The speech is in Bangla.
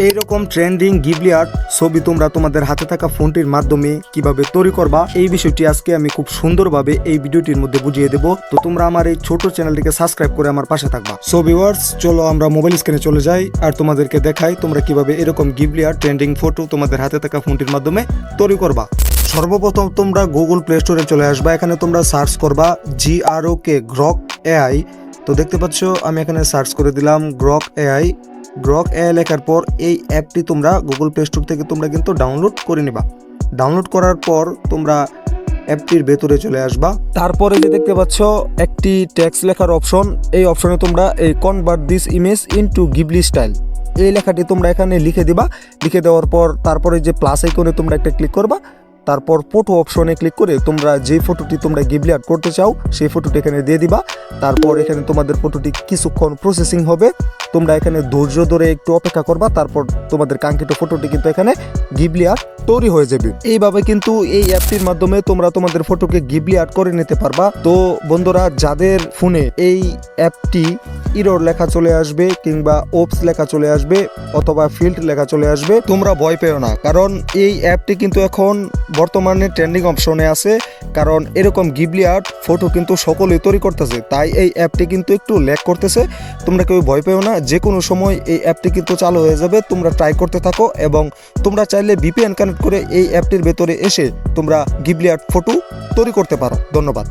এইরকম ট্রেন্ডিং গিবলি আর্ট ছবি তোমরা তোমাদের হাতে থাকা ফোনটির মাধ্যমে কিভাবে তৈরি করবা এই বিষয়টি আজকে আমি খুব সুন্দরভাবে এই ভিডিওটির মধ্যে বুঝিয়ে দেব। তো তোমরা আমার এই ছোট চ্যানেলটিকে সাবস্ক্রাইব করে আমার পাশে থাকবা। সো ভিউয়ার্স, চলো আমরা মোবাইল স্ক্রিনে চলে যাই আর তোমাদেরকে দেখাই তোমরা কিভাবে এরকম গিবলি আর্ট ট্রেন্ডিং ফটো তোমাদের হাতে থাকা ফোনটির মাধ্যমে তৈরি করবা। সর্বপ্রথম তোমরা গুগল প্লে স্টোরে চলে আসবা। এখানে তোমরা সার্চ করবা GROK গ্রক AI। তো দেখতে পাচ্ছ আমি এখানে সার্চ করে দিলাম গ্রক AI। গ্রক AI লেখার পর এই অ্যাপটি তোমরা গুগল প্লে স্টোর থেকে তোমরা কিন্তু ডাউনলোড করে নিবা। ডাউনলোড করার পর তোমরা অ্যাপটির ভেতরে চলে আসবা। তারপরে যে দেখতে পাচ্ছ একটি টেক্সট লেখার অপশন, এই অপশনে তোমরা এই convert this image into Ghibli style এই লেখাটি তোমরা এখানে লিখে দিবা। লিখে দেওয়ার পর তারপরে যে প্লাস আইকনে তোমরা একটা ক্লিক করবা। তারপর ফটো অপশনে ক্লিক করে তোমরা যে ফটোটি তোমরা গিবলি আর্ট করতে চাও সেই ফটোটি এখানে দিয়ে দিবা। তারপর এখানে তোমাদের ফটোটি কিছুক্ষণ প্রসেসিং হবে, তোমরা এখানে ধৈর্য ধরে একটু অপেক্ষা করবা। তারপর তোমাদের কাঙ্ক্ষিত ফটোটি কিন্তু এখানে গিবলি আর্ট তৈরি হয়ে যাবে। এইভাবে কিন্তু এই অ্যাপটির মাধ্যমে তোমরা তোমাদের ফটোকে গিবলি আর্ট করে নিতে পারবা। তো বন্ধুরা, যাদের ফোনে এই অ্যাপটি ইরর লেখা চলে আসবে কিংবা ওপস লেখা চলে আসবে অথবা ফিল্ড লেখা চলে আসবে, তোমরা ভয় পেও না, কারণ এই অ্যাপটি কিন্তু এখন বর্তমানে ট্রেন্ডিং অপশনে আছে। কারণ এরকম গিবলি আর্ট ফটো কিন্তু সকলেই তৈরি করতেছে, তাই এই অ্যাপটি কিন্তু একটু ল্যাগ করতেছে। তোমরা কেউ ভয় পেও না, যে কোনো সময় এই অ্যাপটি কিন্তু চালু হয়ে যাবে। তোমরা ট্রাই করতে থাকো এবং তোমরা চাইলে VPN কানেক্ট করে এই অ্যাপটির ভেতরে এসে তোমরা গিবলি আর্ট ফটো তৈরি করতে পারো। ধন্যবাদ।